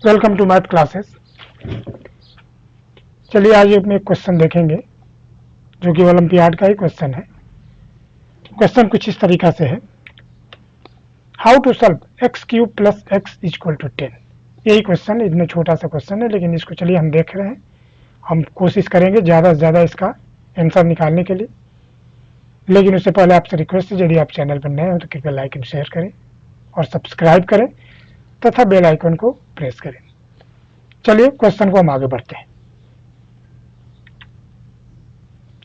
Welcome to math classes. चलिए आज अपने क्वेश्चन देखेंगे जो कि ओलंपियाड का ही क्वेश्चन है। क्वेश्चन कुछ इस तरीका से है, how to solve x cube plus x equal to 10। यही क्वेश्चन, इतना छोटा सा क्वेश्चन है, लेकिन इसको चलिए हम देख रहे हैं। हम कोशिश करेंगे ज़्यादा से ज़्यादा इसका आंसर निकालने के लिए, लेकिन उससे पहले आपसे रिक्वेस्ट है, यदि आप चैनल पर नए हो तो कृपया लाइक एंड शेयर करें और सब्सक्राइब करें तथा बेल आइकन को प्रेस करें। चलिए क्वेश्चन को हम आगे बढ़ते हैं।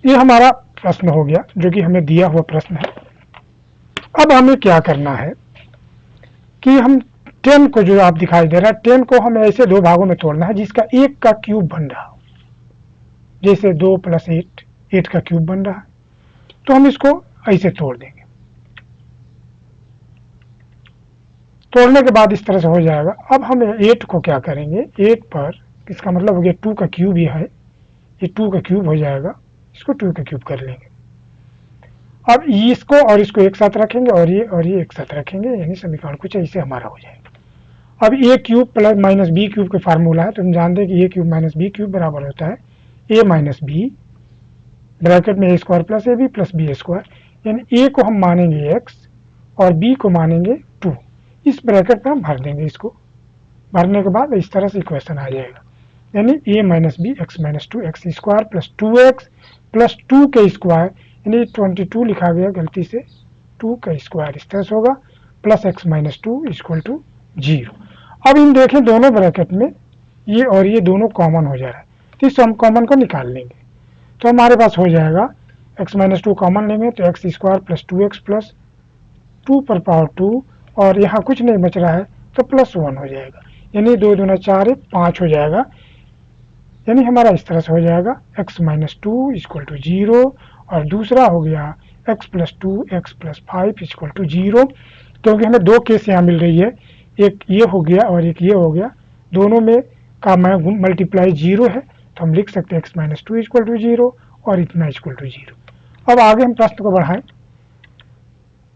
ये हमारा प्रश्न हो गया जो कि हमें दिया हुआ प्रश्न है। अब हमें क्या करना है कि हम 10 को, जो आप दिखाई दे रहा है 10 को हमें ऐसे दो भागों में तोड़ना है जिसका 1 का क्यूब बन रहा हो। जैसे 2 + 8, 8 का क्यूब बन रहा है, तो हम इसको ऐसे तोड़ देंगे। तोड़ने के बाद इस तरह से हो जाएगा। अब हम 8 को क्या करेंगे, 8 पर इसका मतलब हो गया 2 का क्यूब यह है, ये 2 का क्यूब हो जाएगा, इसको 2 का क्यूब कर लेंगे। अब इसको और इसको एक साथ रखेंगे और ये एक साथ रखेंगे, यानी समीकरण कुछ ऐसे हमारा हो जाएगा। अब A cube plus minus B cube का फार्मूला है, तो हम जानते हैं कि A cube minus B cube बराबर होता है ए माइनस बी ब्रैकेट में A square plus A B plus B square, यानी ए को हम मानेंगे एक्स और बी को मानेंगे 2। इस ब्रैकेट में हम भर देंगे। इसको भरने के बाद इस तरह से इक्वेशन आ जाएगा, यानी A minus B X minus 2 X square plus 2x plus 2 के स्क्वायर, यानी 22 लिखा गया गलती से, 2 का स्क्वायर इस तरह से होगा, plus x minus 2 equal to 0। अब इन देखें दोनों ब्रैकेट में ये और ये दोनों कॉमन हो जा रहा है, तो इस हम कॉमन को निकाल लेंगे। तो हमारे पास हो जाएगा एक्स माइनस 2 कॉमन लेंगे तो x square plus 2x plus 2 पर पावर 2, और यहाँ कुछ नहीं बच रहा है तो प्लस 1 हो जाएगा, यानी 2 दूना 4 1 5 हो जाएगा। यानी हमारा इस तरह से हो जाएगा x माइनस 2 इक्वल टू 0, और दूसरा हो गया x plus 2 x plus 5 equal to 0। क्योंकि हमें दो केस यहाँ मिल रही है, एक ये हो गया और एक ये हो गया, दोनों में का मल्टीप्लाई 0 है, तो हम लिख सकते हैं x माइनस 2 इक्वल टू 0 और इतना इक्वल टू 0। अब आगे हम प्रश्न को बढ़ाएं।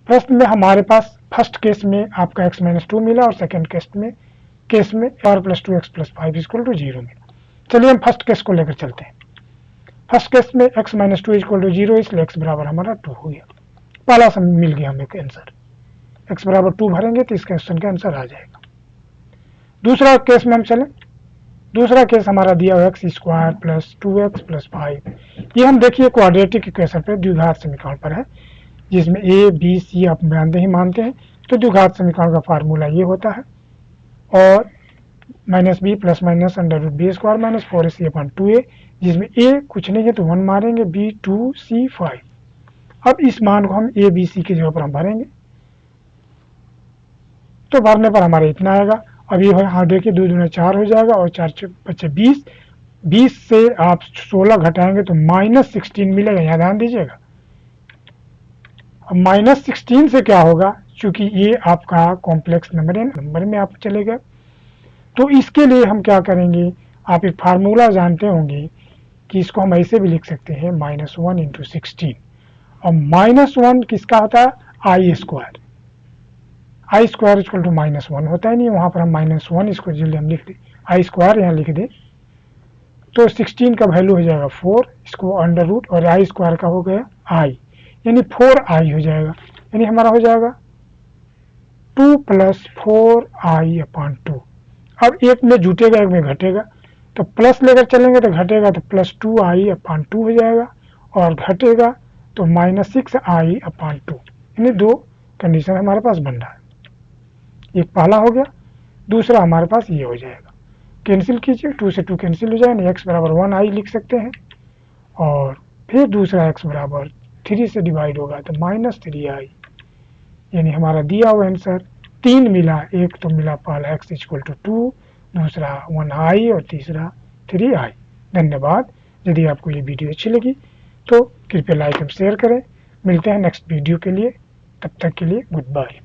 प्रश्न में हमारे पास फर्स्ट केस में आपका x माइनस 2 मिला और सेकेंड केस में r plus 2 x plus 5 equal to 0 मिला। चलिए हम फर्स्ट केस को लेकर चलते हैं। फर्स्ट केस में x माइनस 2 इक्वल टू 0, इसलिए x बराबर हमारा 2 हो गया। पहला सम मिल गया हमें आंसर, x बराबर 2 भरेंगे तो इस क्वेश्चन का आंसर आ जाएगा। दूसरा केस में हम चलें। दूसरा केस हमारा दिया हुआ x square plus 2x plus 5, ये हम देखिए क्वाड्रेटिक इक्वेशन पर, द्विघात समीकरण पर है, जिसमें a b c आप मानते हैं, तो द्विघात समीकरण का फार्मूला ये होता है, और minus b plus minus under root b square minus 4ac upon 2a, जिसमें a कुछ नहीं है तो 1 मारेंगे, b 2 c 5। अब इस मान को हम a b c की जगह पर हम भरेंगे, तो भरने पर हमारा इतना आएगा। अब ये हाँ देखिए 2 दूना 4 हो जाएगा और 4 बचे 20, 20 से आप 16 घटाएंगे तो माइनस 16 मिलेगा, यहाँ ध्यान दीजिएगा। अब माइनस 16 से क्या होगा, चूंकि ये आपका कॉम्प्लेक्स नंबर है, नंबर में आप चलेगा, तो इसके लिए हम क्या करेंगे, आप एक फार्मूला जानते होंगे कि इसको हम ऐसे भी लिख सकते हैं -1 इंटू 16, और -1 किसका होता है, I square, I square equal to -1 होता है नहीं, वहाँ पर हम -1 इसको जल्दी हम लिख दें, आई स्क्वायर यहाँ लिख दें, तो 16 का वैल्यू हो जाएगा 4, इसको अंडर रूट, और आई स्क्वायर का हो गया आई, यानी 4i हो जाएगा, यानी हमारा हो जाएगा 2 प्लस 4i अपॉन 2। अब एक में जुटेगा एक में घटेगा, तो प्लस लेकर चलेंगे तो घटेगा तो प्लस 2i अपॉन 2 हो जाएगा, और घटेगा तो -6i अपॉन 2, यानी दो कंडीशन हमारे पास बन रहा है। एक पहला हो गया, दूसरा हमारे पास ये हो जाएगा, कैंसिल कीजिए, 2 से 2 कैंसिल हो जाएगा, x बराबर 1i लिख सकते हैं, और फिर दूसरा x बराबर 3 से डिवाइड होगा तो -3i, यानी हमारा दिया हुआ आंसर 3 मिला, एक तो मिला पहला x इक्वल टू 2, दूसरा 1i और तीसरा 3i। धन्यवाद। यदि आपको ये वीडियो अच्छी लगी तो कृपया लाइक और शेयर करें। मिलते हैं नेक्स्ट वीडियो के लिए, तब तक के लिए गुड बाय।